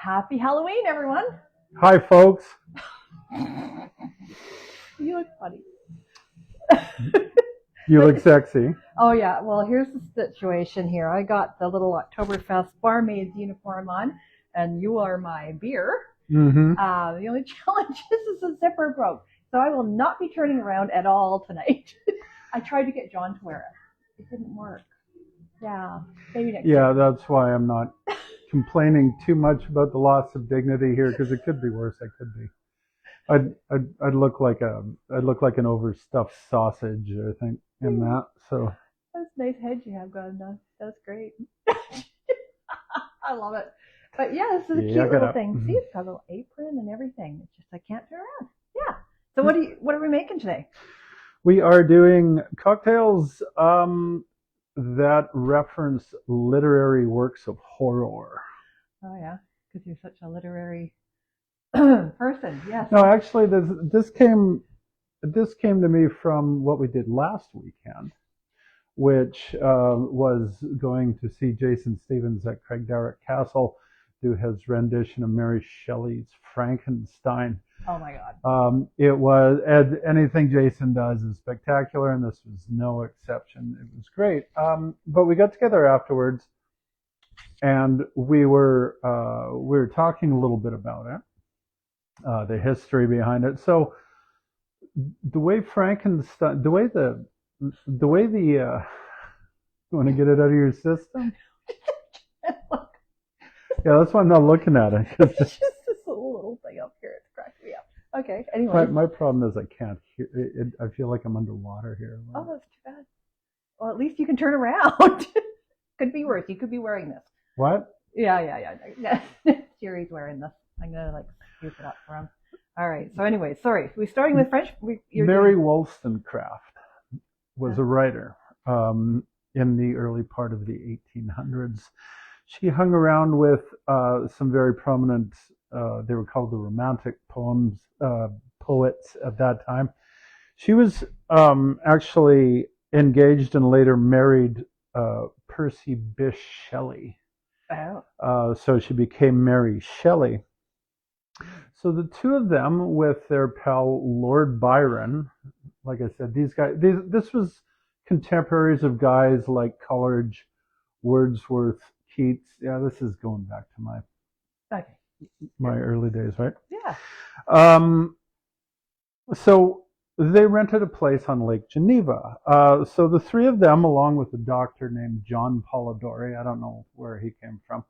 Happy Halloween, everyone. Hi, folks. You look funny. You look sexy. Oh, yeah. Well, here's the situation here. I got the little Oktoberfest barmaid's uniform on, and you are my beer. Mm-hmm. The only challenge is the zipper broke. So I will not be turning around at all tonight. I tried to get John to wear it. It didn't work. Yeah, maybe next year. Yeah, that's why I'm not complaining too much about the loss of dignity here, because it could be worse. I could be. I'd look like an overstuffed sausage, I think, in that. So That's a nice head you have going on. That's great. I love it. But yeah, this is a cute little thing. See, it's got a little apron and everything. It's just I can't turn around. Yeah. So what are we making today? We are doing cocktails that reference literary works of horror. Oh yeah, because you're such a literary person. Yes. No, actually, this came to me from what we did last weekend, which was going to see Jason Stevens at Craigdarroch Castle do his rendition of Mary Shelley's Frankenstein. Oh my God. It was, anything Jason does is spectacular, and this was no exception. It was great. But we got together afterwards, and we were talking a little bit about it, the history behind it. So the way Frankenstein, the way you want to get it out of your system? Yeah, that's why I'm not looking at it. It's just this little thing up here. It's cracking me up. Okay, anyway. My problem is I can't hear it. I feel like I'm underwater here. Oh, that's too bad. Well, at least you can turn around. Could be worse. You could be wearing this. What? Yeah. Jerry's wearing this. I'm going to scoop it up for him. All right. So anyway, sorry. We're starting with French. Mary Wollstonecraft was a writer in the early part of the 1800s. She hung around with some very prominent, they were called the Romantic poets at that time. She was actually engaged and later married Percy Bysshe Shelley. Oh. So she became Mary Shelley. So the two of them, with their pal Lord Byron, like I said, this was contemporaries of guys like Coleridge, Wordsworth, Keats. Yeah, this is going back to my early days, right? Yeah. So they rented a place on Lake Geneva. So the three of them, along with a doctor named John Polidori, I don't know where he came from,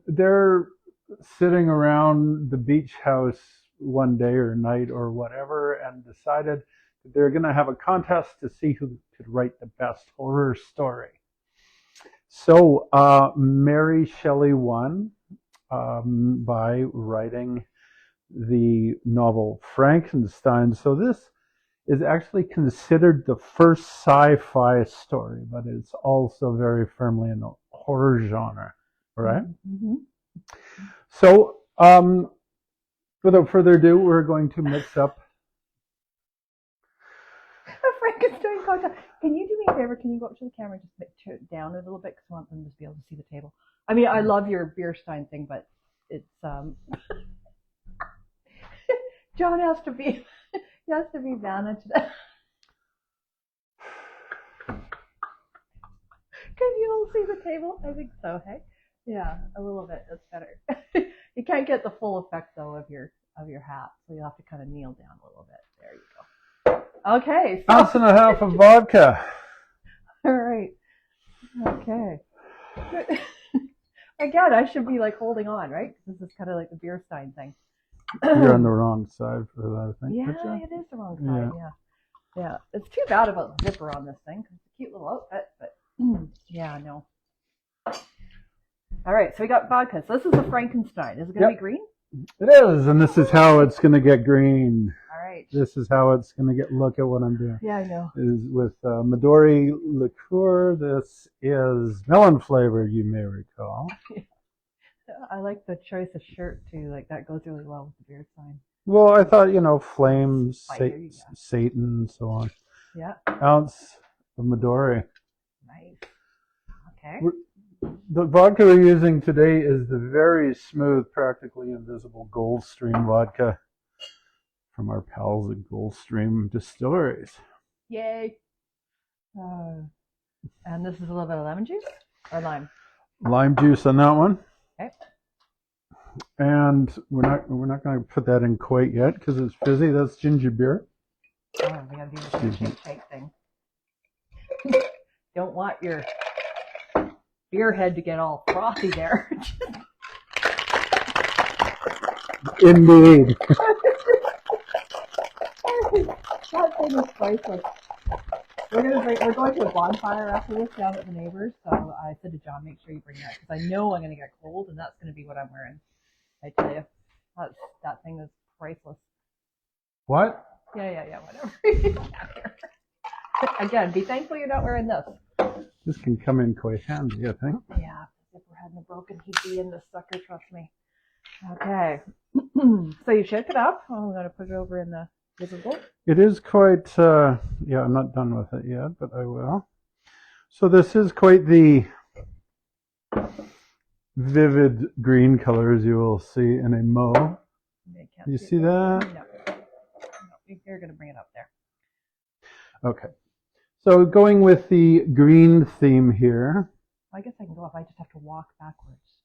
they're sitting around the beach house one day or night or whatever, and decided that they're going to have a contest to see who could write the best horror story. So Mary Shelley won by writing the novel Frankenstein. So this is actually considered the first sci-fi story, but it's also very firmly in the horror genre, right? Mm-hmm. So without further ado, we're going to mix up a Frankenstein cocktail. Can you do me a favor? Can you go up to the camera and just turn it down a little bit, because I want them to be able to see the table. I mean, I love your beer stein thing, but it's John has to be Vanna today. Can you all see the table? I think so. Hey, yeah, a little bit. That's better. You can't get the full effect though of your hat, so you have to kind of kneel down a little bit. There you go. Okay. So. ounce and a half of vodka. All right. Okay. Again, I should be holding on, right? Because this is kind of like the beer stein thing. You're on the wrong side for that, I think. Yeah, it is the wrong side. Yeah. It's too bad about the zipper on this thing, because it's a cute little outfit, but yeah, no. All right, so we got vodka. So this is a Frankenstein. Is it going to be green? It is, and this is how it's going to get green. All right. This is how it's going to get. Look at what I'm doing. Yeah, I know. Is with Midori liqueur. This is melon flavored, you may recall. I like the choice of shirt too. That goes really well with the beer sign. Well, I thought, flames, Satan, so on. Yeah. Ounce of Midori. Nice. Okay. The vodka we're using today is the very smooth, practically invisible Goldstream vodka from our pals at Goldstream Distilleries. Yay! And this is a little bit of lemon juice or lime. Lime juice on that one. Okay. And we're not going to put that in quite yet because it's fizzy. That's ginger beer. Oh, we got to do the shake thing. Don't want your beer head to get all frothy there. Indeed. That thing is priceless. We're going to a bonfire after this down at the neighbors, so I said to John, make sure you bring that because I know I'm going to get cold, and that's going to be what I'm wearing. I tell you, that thing is priceless. What? Yeah, whatever. Again, be thankful you're not wearing this. This can come in quite handy, I think. Yeah, if we hadn't broken, he'd be in this sucker, trust me. Okay, so you shake it up. I'm going to put it over in the visible. It is quite, yeah, I'm not done with it yet, but I will. So this is quite the vivid green color, as you will see in a mo. You see that? No, you're going to bring it up there. Okay. So going with the green theme here. I guess I can go up. I just have to walk backwards.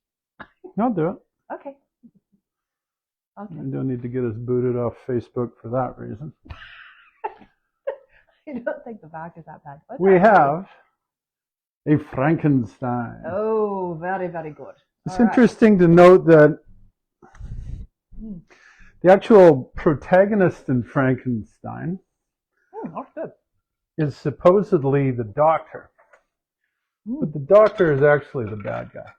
I'll do it. Okay. I don't need to get us booted off Facebook for that reason. I don't think the back is that bad. We have a Frankenstein. Oh, very, very good. It's interesting to note that the actual protagonist in Frankenstein that's good. is supposedly the doctor. But the doctor is actually the bad guy.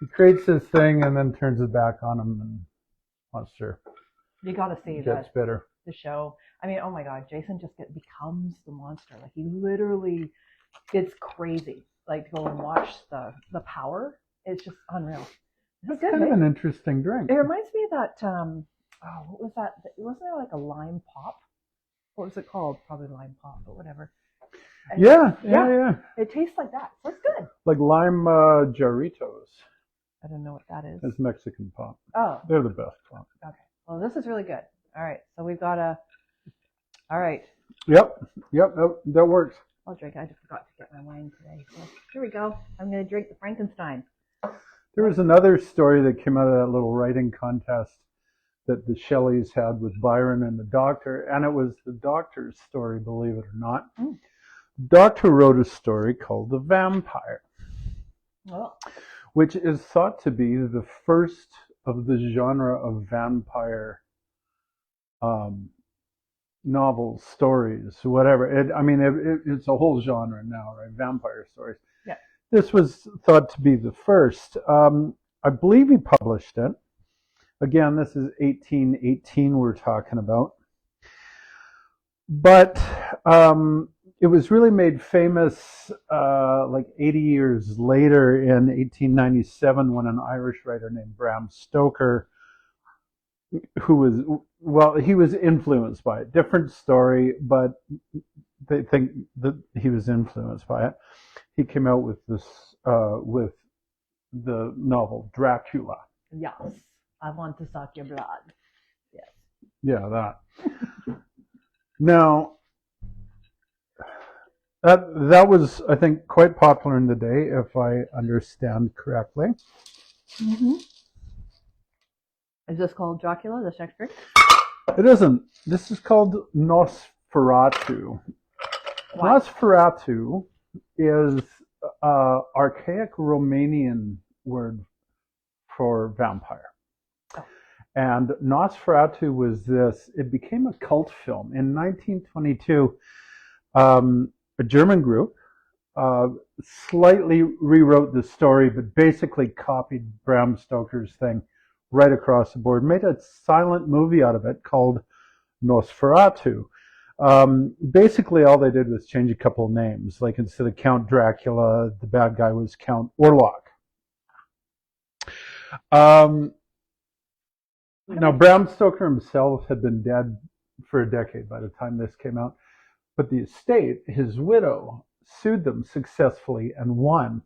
He creates this thing and then turns his back on him and wants to. You got to see gets better. The show. I mean, oh my God, Jason just becomes the monster. Like he literally gets crazy. Like to go and watch the Power. It's just unreal. It's kind of an interesting drink. It reminds me of that. What was that? Wasn't there like a lime pop? What was it called? Probably lime pop, but whatever. And yeah. It tastes like that. So it's good. Like lime Jarritos. I don't know what that is. It's Mexican pop. Oh. They're the best pop. Okay. Well, this is really good. All right. So we've got all right. Yep. That works. I'll drink. I just forgot to get my wine today. So here we go. I'm going to drink the Frankenstein. There was another story that came out of that little writing contest that the Shelleys had with Byron and the doctor, and it was the doctor's story, believe it or not. The doctor wrote a story called The Vampire, which is thought to be the first of the genre of vampire novels, stories, whatever. It's a whole genre now, right? Vampire stories. Yeah. This was thought to be the first. I believe he published it. Again, this is 1818 we're talking about. But it was really made famous like 80 years later in 1897 when an Irish writer named Bram Stoker, he was influenced by it. Different story, but they think that he was influenced by it. He came out with this, with the novel Dracula. Yes. I want to suck your blood. Yes. Yeah, that. Now, that was, I think, quite popular in the day, if I understand correctly. Mm-hmm. Is this called Dracula, the Shakespeare? It isn't. This is called Nosferatu. What? Nosferatu is an archaic Romanian word for vampire. And Nosferatu was this, it became a cult film. In 1922, a German group slightly rewrote the story, but basically copied Bram Stoker's thing right across the board, made a silent movie out of it called Nosferatu. Basically, all they did was change a couple of names. Like instead of Count Dracula, the bad guy was Count Orlok. Now, Bram Stoker himself had been dead for a decade by the time this came out, but the estate, his widow, sued them successfully and won.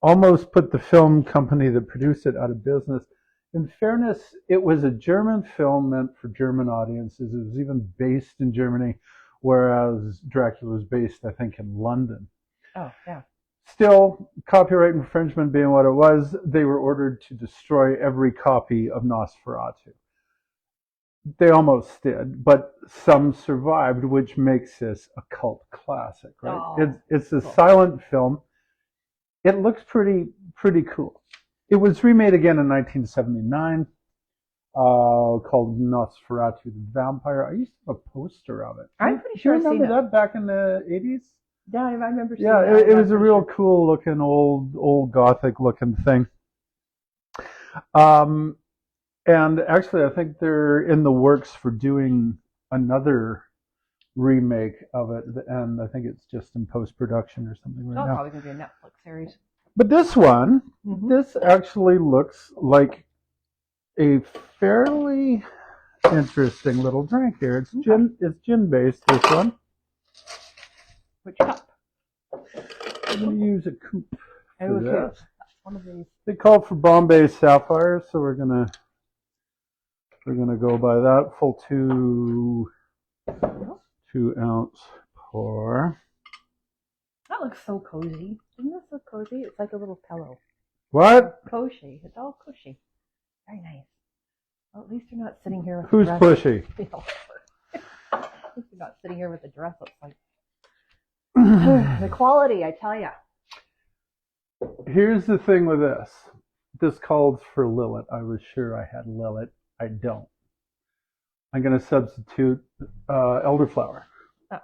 Almost put the film company that produced it out of business. In fairness, it was a German film meant for German audiences. It was even based in Germany, whereas Dracula was based, I think, in London. Oh, yeah. Still, copyright infringement being what it was, they were ordered to destroy every copy of Nosferatu. They almost did, but some survived, which makes this a cult classic, right? Oh, it's a cool. silent film. It looks pretty cool. It was remade again in 1979, called Nosferatu the Vampire. I used to have a poster of it. I'm pretty sure Do you remember that back in the 80s? Yeah, I remember seeing Yeah, that. it was a real cool looking, old Gothic looking thing. And actually, I think they're in the works for doing another remake of it, and I think it's just in post-production or something right now. Probably going to be a Netflix series. But this one, this actually looks like a fairly interesting little drink here. It's gin based, this one. Which cup? I'm going to use a coupe for this. That's one of these. They call for Bombay Sapphire, so we're gonna go by that. Full 2 ounce pour. That looks so cozy. Isn't this so cozy? It's like a little pillow. What? Cushy. It's all cushy. Very nice. Well, at least you're not sitting here with Who's a dress. pushy? At least you're not sitting here with a dress that's like the quality, I tell you. Here's the thing with this. This called for Lillet. I was sure I had Lillet. I don't. I'm going to substitute elderflower. Oh.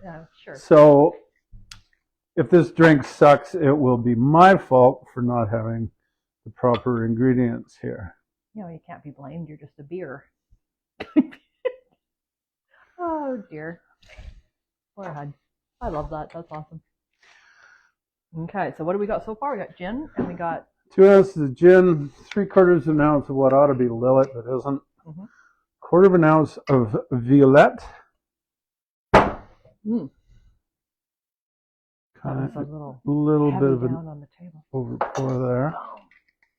Yeah, sure. So if this drink sucks, it will be my fault for not having the proper ingredients here. You know, you can't be blamed. You're just a beer. Oh, dear. Poor Hud. I love that. That's awesome. Okay, so what do we got so far? We got gin, and we got 2 ounces of gin, 3/4 of an ounce of what ought to be Lillet, but isn't. 1/4 of an ounce of Violette. Mm. Kind a little bit of an on the table. overpour there. Oh,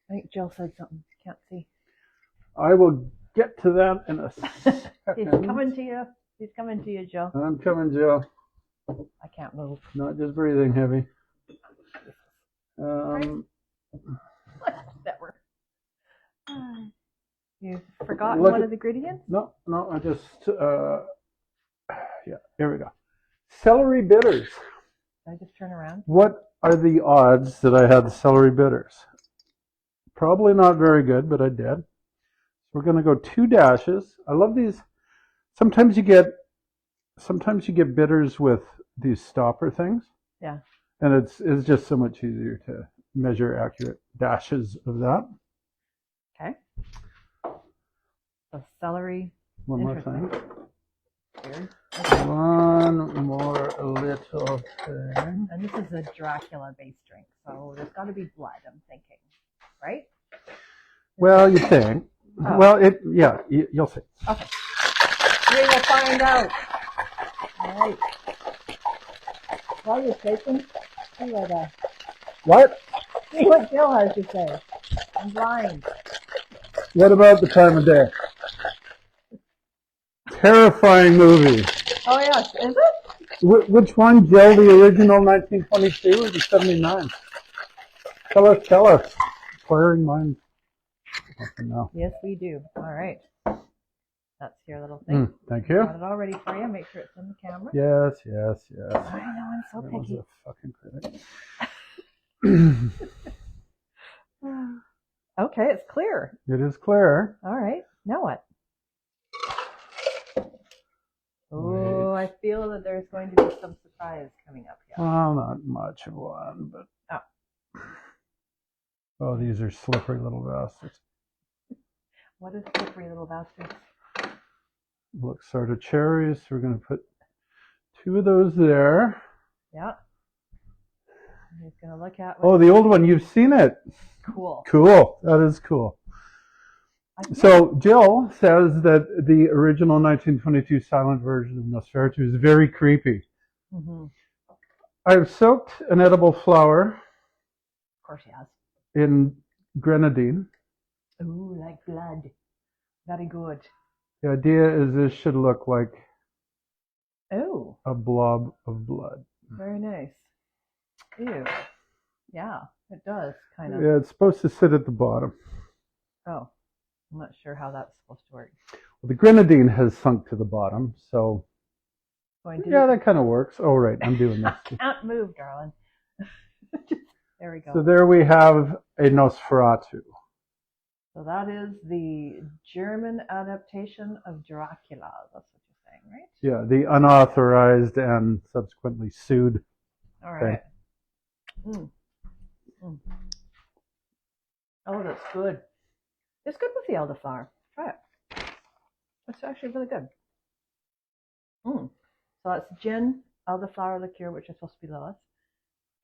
I think Jill said something. Can't see. I will get to that in a second. He's coming to you. He's coming to you, Jill. I'm coming, Jill. I can't move. Not just breathing heavy. Never. You've forgotten one of the ingredients? No, I just, yeah, here we go. Celery bitters. Did I just turn around? What are the odds that I had celery bitters? Probably not very good, but I did. We're going to go 2 dashes. I love these. Sometimes you get bitters with these stopper things. Yeah. And it's just so much easier to measure accurate dashes of that. Okay. So celery. One more thing. Weird. Okay. One more little thing. And this is a Dracula-based drink, so there's got to be blood, I'm thinking. Right? Well, you think. Oh. Well, you'll see. Okay. We will find out. All right. While you're shaking, see what Jill has to say. I'm blind. What about the time of day? Terrifying movie. Oh, yes. Is it? Which one, Jill? The original 1922 or the 79? Tell us. Acquiring minds. No. Yes, we do. All right. That's your little thing. Thank you. Got it all ready for you. Make sure it's in the camera. Yes. I know, I'm so picky. Was a fucking critic. Okay, it's clear. It is clear. All right. Now what? Oh, I feel that there's going to be some surprise coming up here. Well, not much of one, but... Oh, these are slippery little bastards. What is slippery little bastards? Look, sort of cherries. We're going to put 2 of those there. Yeah. He's going to look at... Oh, the old one. You've seen it. Cool. Cool. That is cool. So Jill says that the original 1922 silent version of Nosferatu is very creepy. I've soaked an edible flower. Of course he has. In grenadine. Ooh, like blood. Very good. The idea is this should look like a blob of blood. Very nice. Ew. Yeah, it does, kind of. Yeah, it's supposed to sit at the bottom. Oh, I'm not sure how that's supposed to work. Well, the grenadine has sunk to the bottom, so yeah, that kind of works. Oh, right, I'm doing this. Can't move, darling. There we go. So there we have a Nosferatu. So that is the German adaptation of Dracula. That's what you're saying, right? Yeah, the unauthorized and subsequently sued. All right. Mm. Mm. Oh, that's good. It's good with the elderflower. Try it. It's actually really good. So that's gin, elderflower liqueur, which is supposed to be lowest.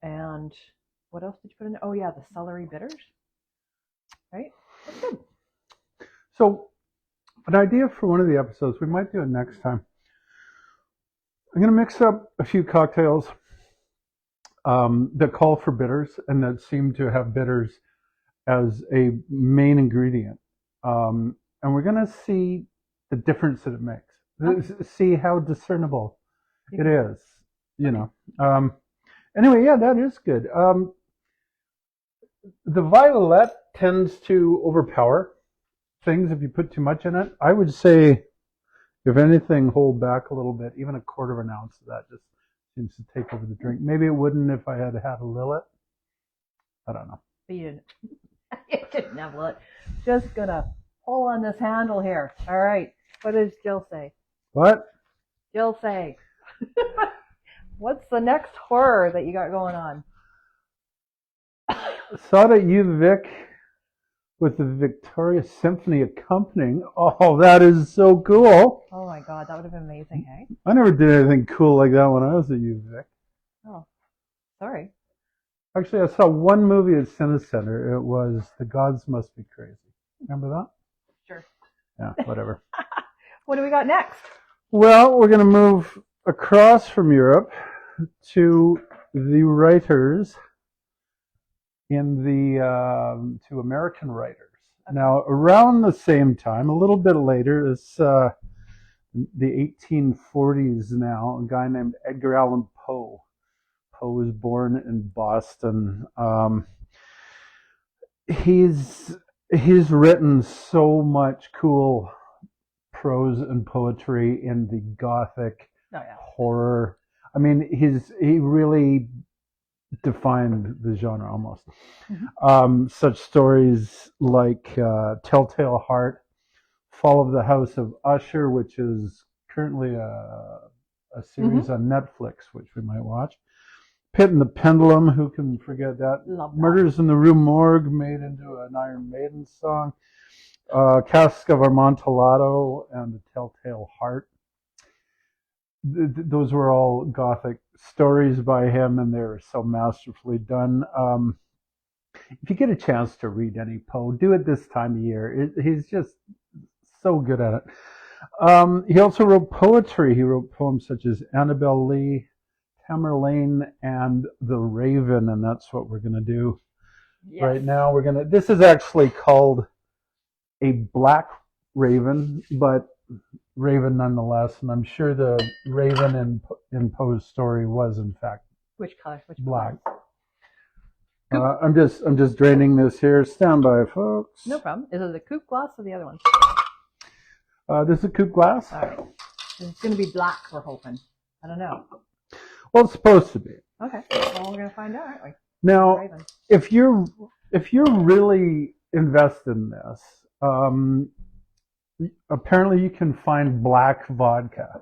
And what else did you put in there? Oh, yeah, the celery bitters. Right? That's good. So, an idea for one of the episodes, we might do it next time. I'm going to mix up a few cocktails that call for bitters and that seem to have bitters as a main ingredient. And we're going to see the difference that it makes. Okay. See how discernible it is, you know. Anyway, yeah, that is good. The violet tends to overpower things if you put too much in it. I would say, if anything, hold back a little bit. Even a quarter of an ounce of that just seems to take over the drink. Maybe it wouldn't if I had had a Lillet. I don't know. But you didn't have Lillet. Just gonna pull on this handle here. All right. What does Jill say? What? Jill say. What's the next horror that you got going on? Saw that you, Vic, with the Victoria Symphony accompanying. Oh, that is so cool. Oh my God, that would have been amazing, hey? I never did anything cool like that when I was at U, Vic. Oh, sorry. Actually, I saw one movie at Cinecenter. It was The Gods Must Be Crazy. Remember that? Sure. Yeah, whatever. What do we got next? Well, we're going to move across from Europe to the writers in the to American writers. Okay. Now, around the same time, a little bit later, it's the 1840s now, a guy named Edgar Allan Poe. Poe was born in Boston. He's written so much cool prose and poetry in the Gothic horror. I mean, he really defined the genre almost. Mm-hmm. Such stories like Telltale Heart, Fall of the House of Usher, which is currently a series on Netflix, which we might watch. Pit and the Pendulum, who can forget that? Love that. Murders in the Rue Morgue, made into an Iron Maiden song. Cask of Amontillado and the Telltale Heart. Those were all Gothic stories by him, and they were so masterfully done. If you get a chance to read any Poe, do it this time of year. He's just so good at it. He also wrote poetry. He wrote poems such as Annabel Lee, Tamerlane, and The Raven, and that's what we're going to do right now. This is actually called a black raven, but raven nonetheless, and I'm sure the raven in Poe's story was in fact which color? Which black. I'm just draining this here. Stand by, folks. No problem. Is it the coupe glass or the other one? This is a coupe glass. All right. It's going to be black, we're hoping. I don't know. Well, it's supposed to be. Okay. Well, we're going to find out, aren't we? Now, if you're really invested in this, apparently you can find black vodka,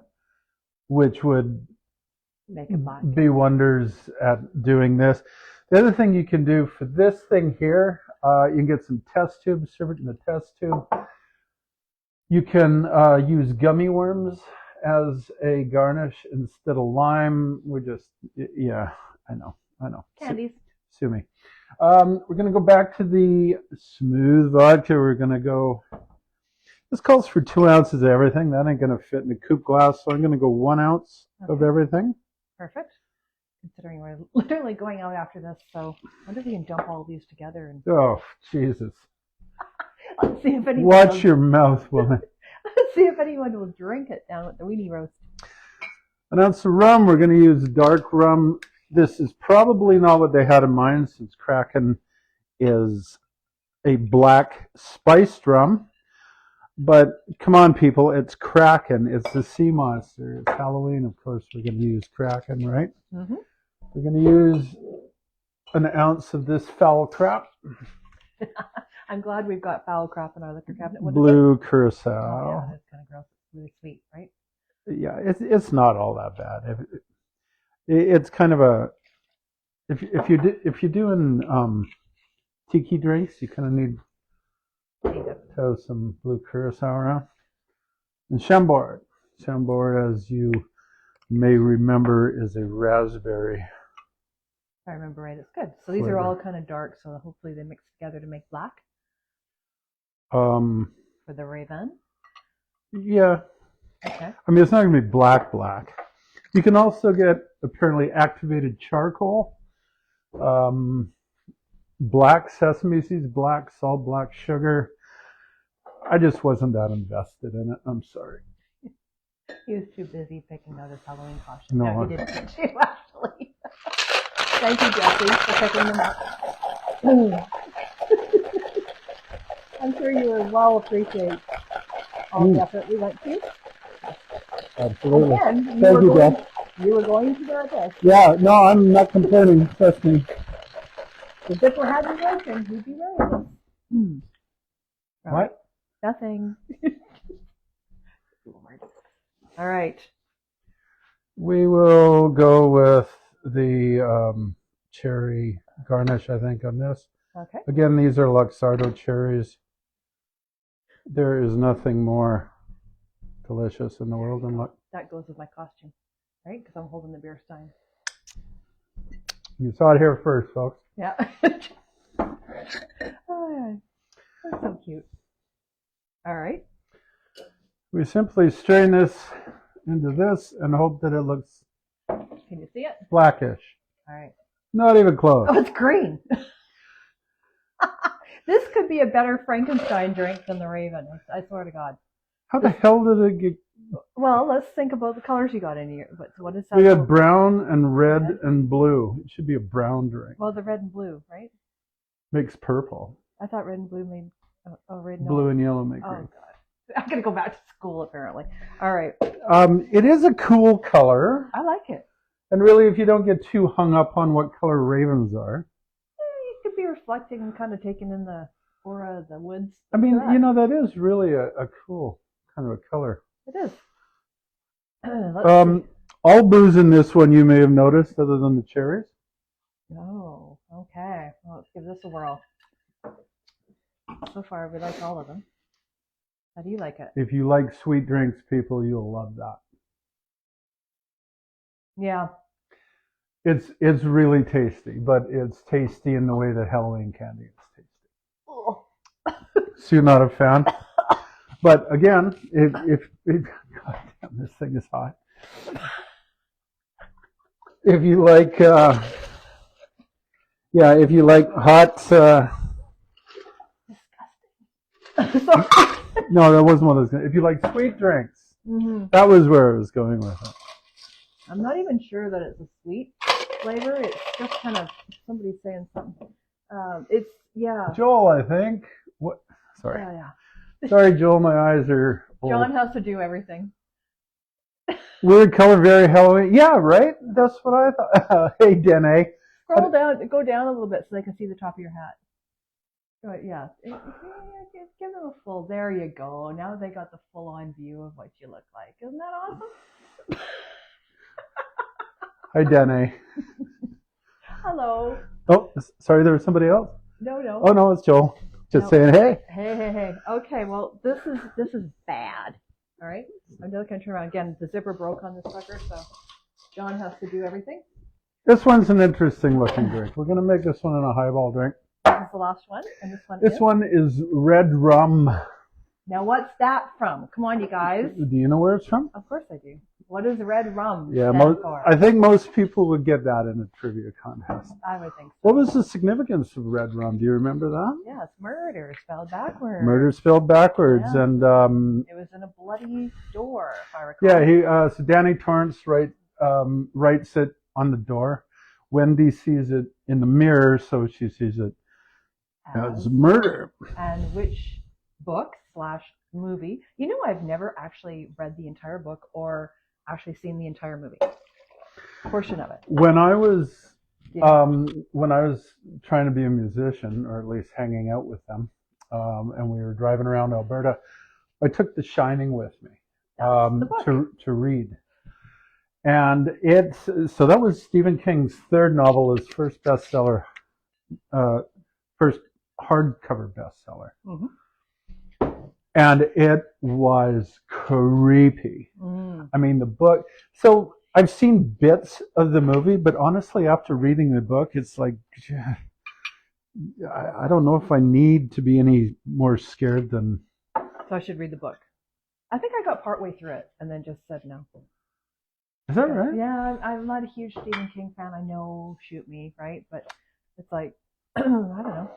which would make it black. Be wonders at doing this. The other thing you can do for this thing here, you can get some test tubes, serve it in the test tube. You can use gummy worms as a garnish instead of lime. I know. Candies. Sue me. We're going to go back to the smooth vodka. We're going to go, this calls for 2 ounces of everything. That ain't going to fit in the coupe glass, so I'm going to go 1 ounce of everything. Perfect. considering we're literally going out after this. So I wonder if we can dump all these together and Oh, Jesus. let's see if anyone Watch your mouth, woman. Let's see if anyone will drink it down at the weenie roast. An ounce of rum. We're going to use dark rum. This is probably not what they had in mind, since Kraken is a black spiced rum. But come on, people, it's Kraken. It's the sea monster. It's Halloween, of course. We're going to use Kraken, right? Mm-hmm. We're going to use an ounce of this foul crap. I'm glad we've got foul crap in our liquor cabinet. What Blue is it? Curacao. Oh, yeah, it's kind of gross. It's really sweet, right? Yeah, it's not all that bad. It's kind of a if you're doing tiki drinks, you kind of need to have some blue curacao around. And Chambord. Chambord, as you may remember, is a raspberry. If I remember right, it's good. So these are all kind of dark, so hopefully they mix together to make black. For the Raven. Yeah. Okay. I mean, it's not going to be black. You can also get apparently activated charcoal, black sesame seeds, black salt, black sugar. I just wasn't that invested in it. I'm sorry. He was too busy picking out his Halloween costume. No, he didn't get to, actually. Thank you, Jesse, for picking them up. I'm sure you will well appreciate all the effort we went to. Absolutely. Again, Thank you, Jeff. You were going to do this. Yeah, no, I'm not complaining. Trust me. If this were having broken, we'd be nervous. What? Nothing. All right. We will go with the cherry garnish, I think, on this. Okay. Again, these are Luxardo cherries. There is nothing more delicious in the world than that goes with my costume, right? Because I'm holding the beer stein. You saw it here first, folks. Yeah. Oh, that's so cute. All right. We simply strain this into this and hope that it looks Can you see it? blackish. All right. Not even close. Oh, it's green. This could be a better Frankenstein drink than the Raven. I swear to God. How the hell did it get? Well, let's think about the colors you got in here. What is that? We had brown and red and blue. It should be a brown drink. Well, the red and blue, right? Makes purple. I thought red and blue made. Oh, red and blue and yellow make green. Oh God, I'm gonna go back to school apparently. All right. It is a cool color. I like it. And really, if you don't get too hung up on what color ravens are. You could be reflecting and kind of taking in the aura of the woods. I mean, you know, that is really a cool kind of a color. It is. All booze in this one you may have noticed, other than the cherries. Oh, okay. Well, let's give this a whirl. So far, we like all of them. How do you like it? If you like sweet drinks, people, you'll love that. Yeah. It's really tasty, but it's tasty in the way that Halloween candy is tasty. Oh. So you're not a fan? But again, if God damn, this thing is hot. If you like, if you like hot. No, that wasn't what I was going to. If you like sweet drinks, that was where I was going with it. I'm not even sure that it's a sweet flavor. It's just kind of somebody's saying something. It's Joel, I think. What? Sorry. Yeah. Sorry, Joel. My eyes are old. John has to do everything. Weird color, very Halloween. Yeah, right. That's what I thought. Hey, Dene. Scroll down. Go down a little bit so they can see the top of your hat. Yeah. Give them a full. There you go. Now they got the full-on view of what you look like. Isn't that awesome? Hi, Dene. Hello. Oh, sorry. There was somebody else. No. Oh no, it's Joel. Just saying, hey. Hey. Okay. Well, this is bad. All right. I'm just gonna turn around again. The zipper broke on this sucker, so John has to do everything. This one's an interesting looking drink. We're gonna make this one in a highball drink. This is the last one, and this one. This one is red rum. Now, what's that from? Come on, you guys. Do you know where it's from? Of course I do. What does red rum Yeah, stand for? I think most people would get that in a trivia contest. I would think so. What was the significance of red rum? Do you remember that? Yeah, it's murder spelled backwards. Murder spelled backwards, Yeah. and it was in a bloody door, if I recall. yeah. So Danny Torrance writes it on the door. Wendy sees it in the mirror, so she sees it as murder. And which book / movie? You know, I've never actually read the entire book or actually seen the entire movie. Portion of it. When I was trying to be a musician, or at least hanging out with them, and we were driving around Alberta, I took The Shining with me to read. And so that was Stephen King's third novel, his first bestseller, first hardcover bestseller. Mm-hmm. And it was creepy. I mean, the book. So I've seen bits of the movie, but honestly, after reading the book, it's like, I don't know if I need to be any more scared than. So I should read the book. I think I got partway through it and then just said no. Is that right? Yeah, I'm not a huge Stephen King fan. I know, shoot me, right? But it's like, I don't know.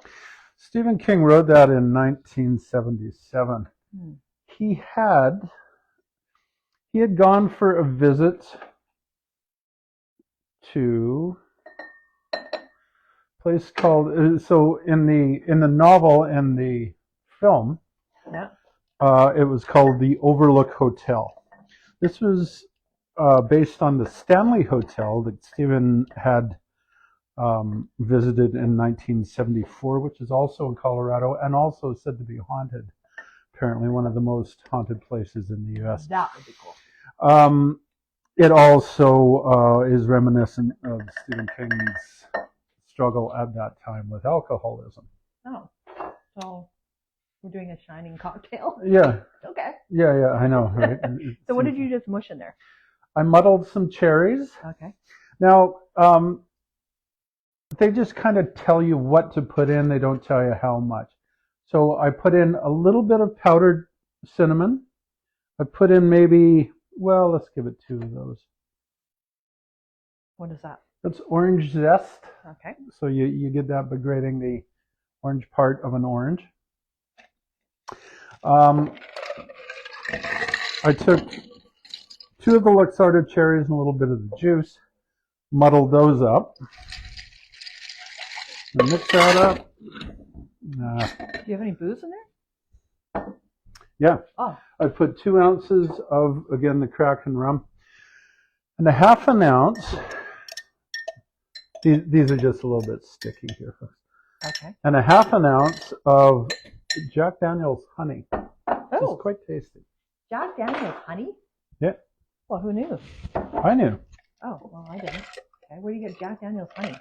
Stephen King wrote that in 1977. He had gone for a visit to a place called, so in the novel and the film, yeah, it was called the Overlook Hotel. This was based on the Stanley Hotel that Stephen had visited in 1974, which is also in Colorado and also said to be haunted. Apparently one of the most haunted places in the U.S. That would be cool. It also is reminiscent of Stephen King's struggle at that time with alcoholism. Oh, so we're doing a Shining cocktail? Yeah. Okay. Yeah, I know, right? So what did you just mush in there? I muddled some cherries. Okay. Now, they just kind of tell you what to put in. They don't tell you how much. So I put in a little bit of powdered cinnamon. I put in maybe, well, let's give it 2 of those. What is that? That's orange zest. Okay. So you get that by grating the orange part of an orange. I took 2 of the Luxardo cherries and a little bit of the juice, muddled those up. And mix that up. Do you have any booze in there? Yeah. Oh. I put 2 ounces of, again, the Kraken rum, and a half an ounce. These are just a little bit sticky here, folks. Okay. And a half an ounce of Jack Daniel's honey. Which is quite tasty. Jack Daniel's honey? Yeah. Well, who knew? I knew. Oh, well, I didn't. Okay, where do you get Jack Daniel's honey?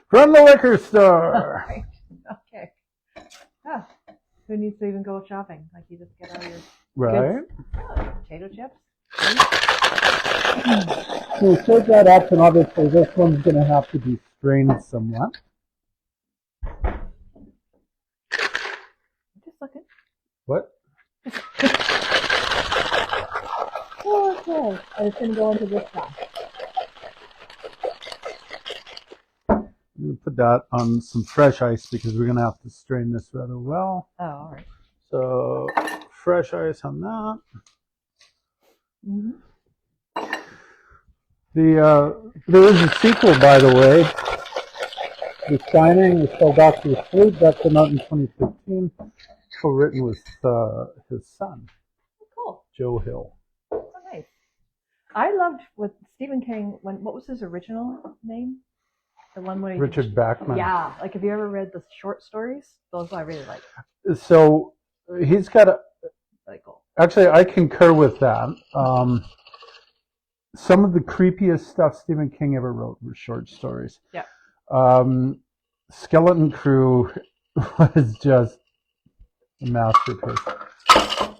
From the liquor store. Right. Okay. Ah, who needs to even go shopping? Like you just get all your Right. potato chips. So we stirred that up, and obviously this one's going to have to be strained somewhat. Just looking. What? Oh, okay. I was going to go into this one. I'm going to put that on some fresh ice because we're going to have to strain this rather well. Oh, all right. So fresh ice on that. Mm-hmm. There is a sequel, by the way. The Shining is called Doctor Sleep. That came out in 2015. Co-written with his son, Cool. Joe Hill. Oh, nice. I loved with Stephen King. What was his original name? The one where he Richard Bachman. Yeah, like have you ever read the short stories? Those I really like. So he's got a. Really cool. Actually, I concur with that. Some of the creepiest stuff Stephen King ever wrote were short stories. Yeah. Skeleton Crew was just a masterpiece.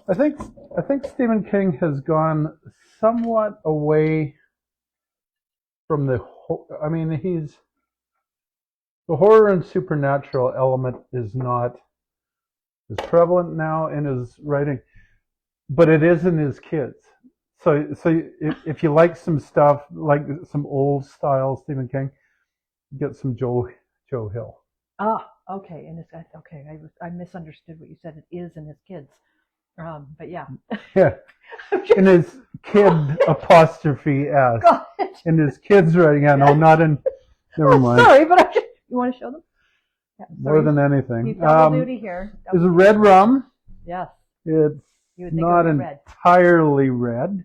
I think Stephen King has gone somewhat away from the. I mean, the horror and supernatural element is not as prevalent now in his writing, but it is in his kids. So if you like some stuff, like some old style Stephen King, get some Joe Hill. Ah, okay. And it's okay. I misunderstood what you said. It is in his kids. But yeah. Yeah. In his kid apostrophe S. Got it. In his kids writing. Yeah, no, not in. Never mind. Sorry, but you want to show them? Yeah, more than anything. He's double duty here. It's a red rum. Yes. It's not entirely red.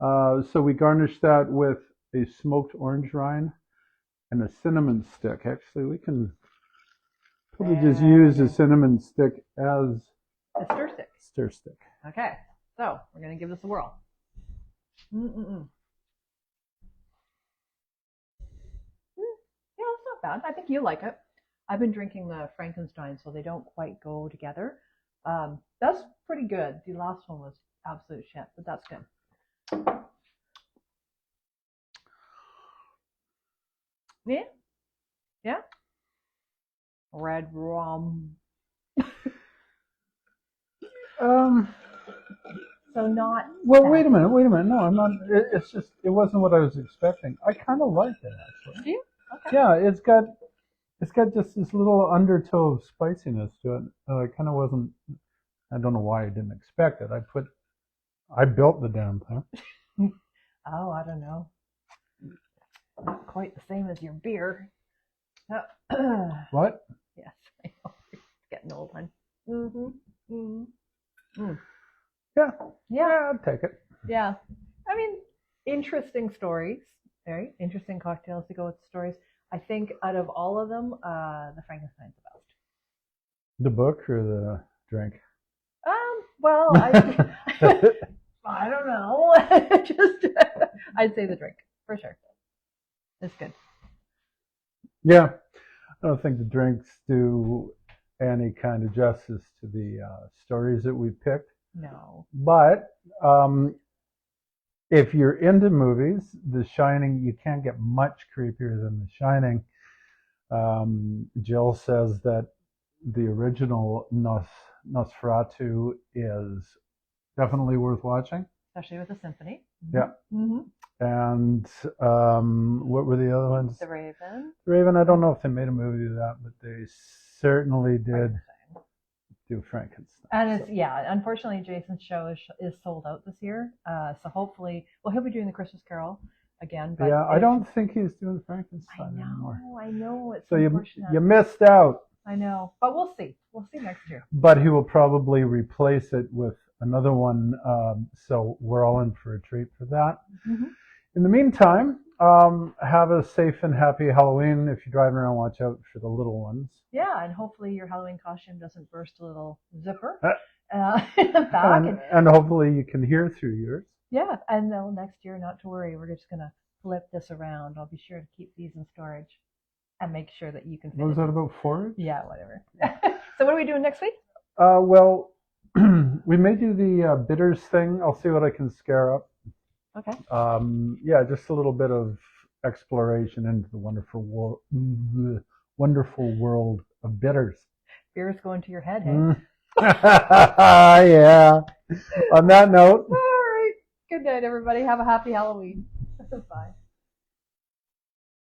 So we garnish that with a smoked orange rind and a cinnamon stick. Actually, we can probably just use a cinnamon stick as a stir stick. Stir stick. Okay, so we're going to give this a whirl. Yeah, it's not bad. I think you like it. I've been drinking the Frankenstein, so they don't quite go together. That's pretty good. The last one was absolute shit, but that's good. Yeah? Yeah? Red rum. So not. Well, wait a minute. No, I'm not. It's just, it wasn't what I was expecting. I kind of like it, actually. Do you? Okay. Yeah, it's got just this little undertow of spiciness to it. I kind of wasn't. I don't know why I didn't expect it. I built the damn thing. Oh, I don't know. Not quite the same as your beer. What? Yes, I know. It's getting old, hon. Yeah, I'd take it. Yeah. I mean, interesting stories. Very interesting cocktails to go with the stories. I think out of all of them, the Frankenstein's the best. The book or the drink? Well, I don't know. I'd say the drink for sure. It's good. Yeah, I don't think the drinks do any kind of justice to the stories that we picked. No. But if you're into movies, The Shining, you can't get much creepier than The Shining. Jill says that the original Nosferatu is definitely worth watching. Especially with the symphony. Yeah. And what were the other ones? The Raven. Raven, I don't know if they made a movie of that, but they certainly did do Frankenstein. And it's, unfortunately, Jason's show is sold out this year. So hopefully, he'll be doing the Christmas Carol again. But I don't think he's doing Frankenstein anymore. I know. It's so you missed out. I know, but we'll see. We'll see next year. But he will probably replace it with another one. So we're all in for a treat for that. In the meantime, have a safe and happy Halloween. If you're driving around, watch out for the little ones. Yeah, and hopefully your Halloween costume doesn't burst a little zipper in the back. And hopefully you can hear through yours. Yeah, and next year, not to worry, we're just going to flip this around. I'll be sure to keep these in storage and make sure that you can fit. What was that about forage? Yeah, whatever. So what are we doing next week? Well, we may do the bitters thing. I'll see what I can scare up. Okay. Just a little bit of exploration into the wonderful world of bitters. Beer's going to your head, hey? Yeah. On that note. All right. Good night, everybody. Have a happy Halloween. Bye.